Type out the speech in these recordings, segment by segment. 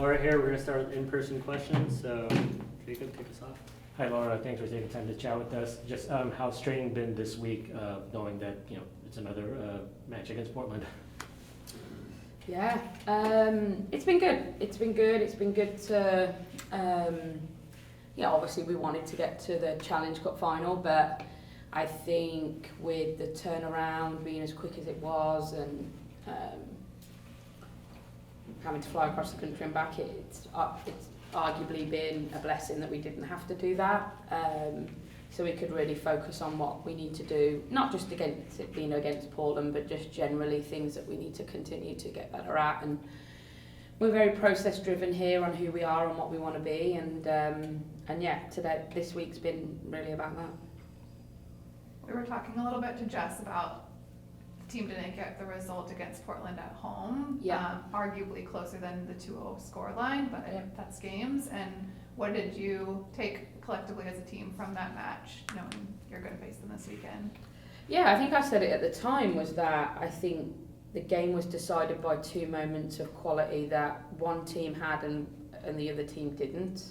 Laura here. We're going to start with in-person questions. So, Jacob, kick us off. Hi, Laura. Thanks for taking time to chat with us. Just how's training been this week, knowing that it's another match against Portland? Yeah, it's been good. It's been good to, obviously we wanted to get to the Challenge Cup final, but I think with the turnaround being as quick as it was and having to fly across the country and back, it's arguably been a blessing that we didn't have to do that. So we could really focus on what we need to do, not just against it being against Portland, but just generally things that we need to continue to get better at. And we're very process driven here on who we are and what we want to be. And this week's been really about that. We were talking a little bit to Jess about the team didn't get the result against Portland at home. Yeah. Arguably closer than the 2-0 scoreline, but that's games. And what did you take collectively as a team from that match, knowing you're going to face them this weekend? Yeah, I think I said it at the time, was that I think the game was decided by two moments of quality that one team had and the other team didn't.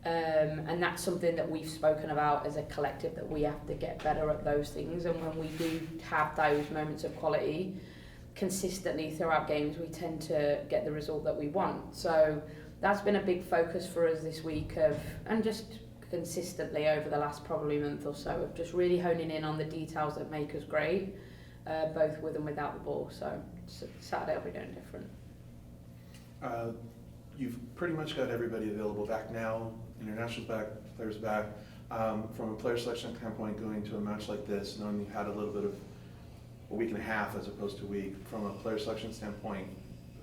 And that's something that we've spoken about as a collective, that we have to get better at those things. And when we do have those moments of quality consistently throughout games, we tend to get the result that we want. So that's been a big focus for us this week, and just consistently over the last probably month or so, of just really honing in on the details that make us great, both with and without the ball. So Saturday will be doing different. You've pretty much got everybody available back now. Internationals back, players back. From a player selection standpoint, going to a match like this, knowing you had a little bit of a week and a half as opposed to a week, from a player selection standpoint,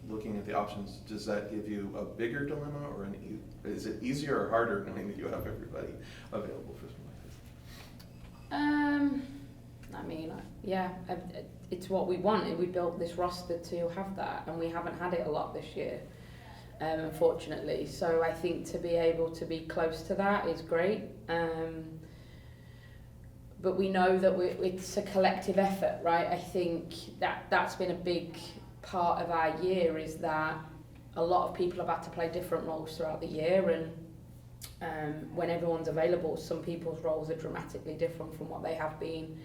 looking at the options, does that give you a bigger dilemma, or is it easier or harder knowing that you have everybody available for something like this? It's what we wanted. We built this roster to have that, and we haven't had it a lot this year, unfortunately. So I think to be able to be close to that is great. But we know that it's a collective effort, right? I think that's been a big part of our year, is that a lot of people have had to play different roles throughout the year, and when everyone's available, some people's roles are dramatically different from what they have been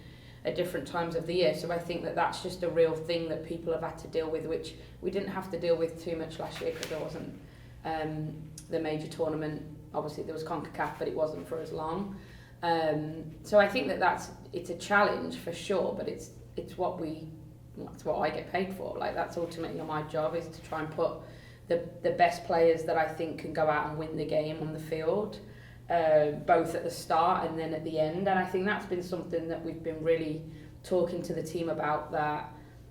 at different times of the year. So I think that that's just a real thing that people have had to deal with, which we didn't have to deal with too much last year because there wasn't the major tournament. Obviously there was CONCACAF, but it wasn't for as long. So I think that it's a challenge for sure, but it's what I get paid for. Like, that's ultimately my job, is to try and put the best players that I think can go out and win the game on the field, both at the start and then at the end. And I think that's been something that we've been really talking to the team about, that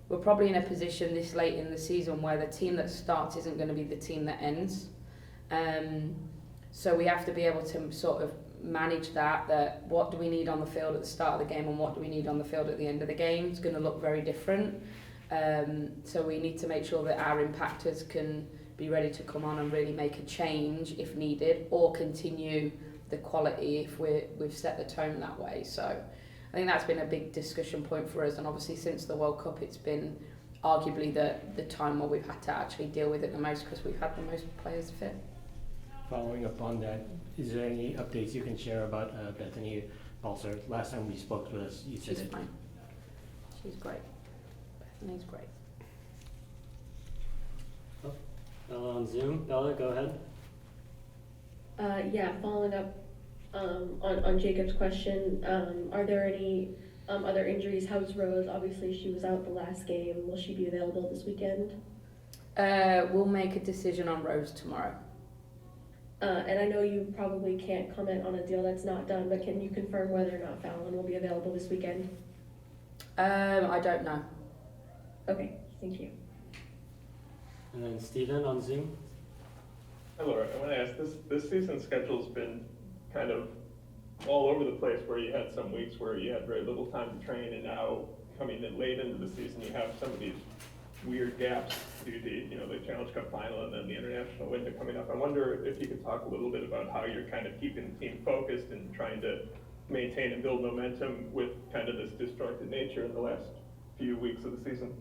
we're probably in a position this late in the season where the team that starts isn't going to be the team that ends. So we have to be able to sort of manage that what do we need on the field at the start of the game and what do we need on the field at the end of the game. It's going to look very different. So we need to make sure that our impactors can be ready to come on and really make a change if needed, or continue the quality if we've set the tone that way. So I think that's been a big discussion point for us, and obviously since the World Cup it's been arguably the time where we've had to actually deal with it the most, because we've had the most players fit. Following up on that, is there any updates you can share about Bethany Balser? Last time we spoke with us, you said She's fine. She's great. Bethany's great. Bella on Zoom. Bella, go ahead. Following up on Jacob's question, are there any other injuries? How's Rose? Obviously she was out the last game. Will she be available this weekend? We'll make a decision on Rose tomorrow. And I know you probably can't comment on a deal that's not done, but can you confirm whether or not Fallon will be available this weekend? I don't know. Okay, thank you. And then Steven on Zoom. Hi Laura, I want to ask, this season's schedule's been kind of all over the place, where you had some weeks where you had very little time to train, and now coming in late into the season you have some of these weird gaps due to the Challenge Cup final and then the international window coming up. I wonder if you could talk a little bit about how you're kind of keeping the team focused and trying to maintain and build momentum with kind of this disjointed nature in the last few weeks of the season.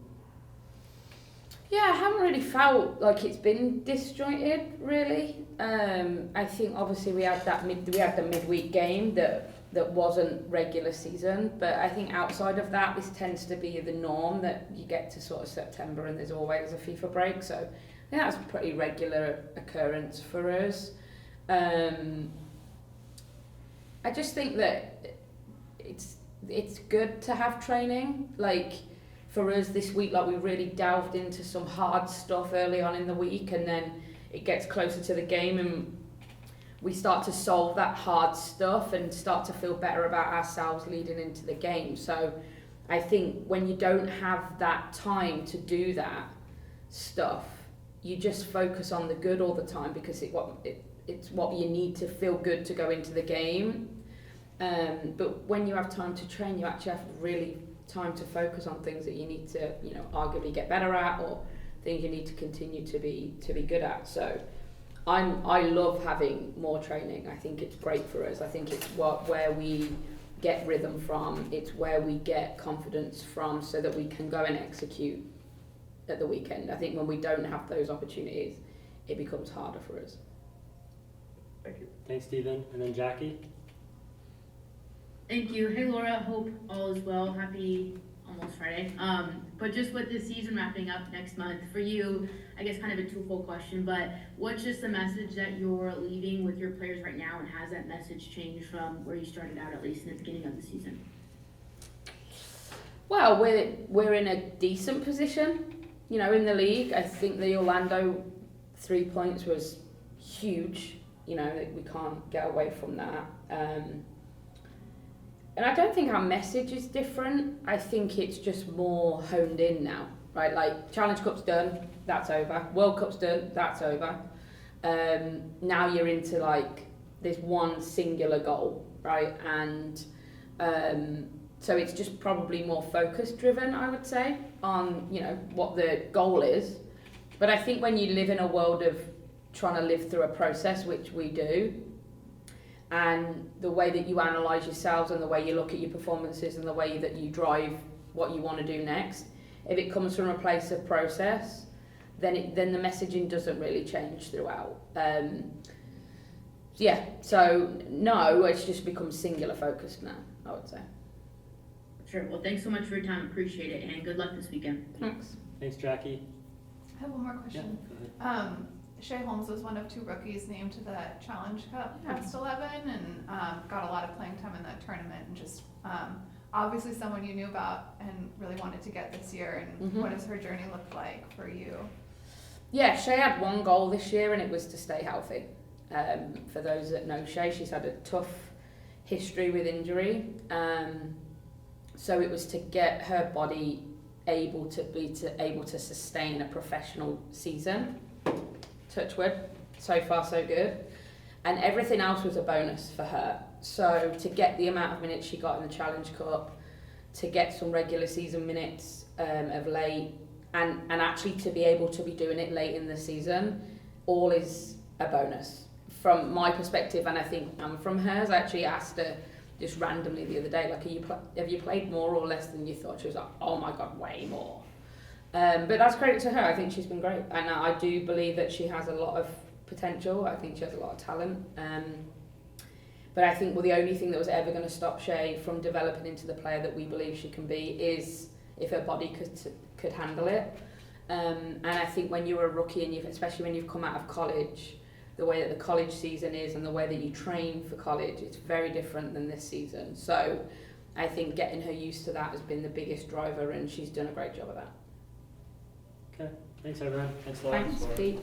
Yeah, I haven't really felt like it's been disjointed, really. I think obviously we had the midweek game that wasn't regular season, but I think outside of that, this tends to be the norm that you get to sort of September and there's always a FIFA break. So yeah, that's a pretty regular occurrence for us. I just think that it's good to have training. Like for us this week, like we really delved into some hard stuff early on in the week, and then it gets closer to the game and we start to solve that hard stuff and start to feel better about ourselves leading into the game. So I think when you don't have that time to do that stuff, you just focus on the good all the time because it's what you need to feel good to go into the game. But when you have time to train, you actually have really time to focus on things that you need to, arguably get better at, or things you need to continue to be good at. So I love having more training. I think it's great for us. I think it's where we get rhythm from. It's where we get confidence from, so that we can go and execute at the weekend. I think when we don't have those opportunities, it becomes harder for us. Thank you. Thanks, Stephen. And then Jackie? Thank you. Hey Laura, hope all is well. Happy almost Friday. But just with the season wrapping up next month, for you, I guess kind of a twofold question, but what's just the message that you're leaving with your players right now, and has that message changed from where you started out, at least in the beginning of the season? Well, we're in a decent position, in the league. I think the Orlando 3 points was huge. We can't get away from that. And I don't think our message is different. I think it's just more honed in now, right? Like Challenge Cup's done, that's over. World Cup's done, that's over. Now you're into like this one singular goal, right? And so it's just probably more focus driven, I would say, on what the goal is. But I think when you live in a world of trying to live through a process, which we do, and the way that you analyse yourselves and the way you look at your performances and the way that you drive what you want to do next, if it comes from a place of process, then the messaging doesn't really change throughout. So no, it's just become singular focused now, I would say. Sure. Well, thanks so much for your time. Appreciate it, and good luck this weekend. Thanks. Thanks, Jackie. I have one more question. Go ahead. Shea Holmes was one of 2 rookies named to the Challenge Cup Best 11 and got a lot of playing time in that tournament, and just obviously someone you knew about and really wanted to get this year. And what does her journey look like for you? Yeah, Shea had one goal this year, and it was to stay healthy. For those that know Shea, she's had a tough history with injury. So it was to get her body able to sustain a professional season. Touch wood, so far so good. And everything else was a bonus for her. So to get the amount of minutes she got in the Challenge Cup, to get some regular season minutes of late, and actually to be able to be doing it late in the season, all is a bonus. From my perspective, and I think from hers, I actually asked her just randomly the other day, like, have you played more or less than you thought? She was like, oh my God, way more. But that's credit to her. I think she's been great, and I do believe that she has a lot of potential. I think she has a lot of talent. But I think the only thing that was ever going to stop Shea from developing into the player that we believe she can be is if her body could handle it. And I think when you're a rookie, and especially when you've come out of college, the way that the college season is and the way that you train for college, it's very different than this season. So I think getting her used to that has been the biggest driver, and she's done a great job of that. Okay. Thanks, everyone. Thanks, Laura. Thanks, Pete.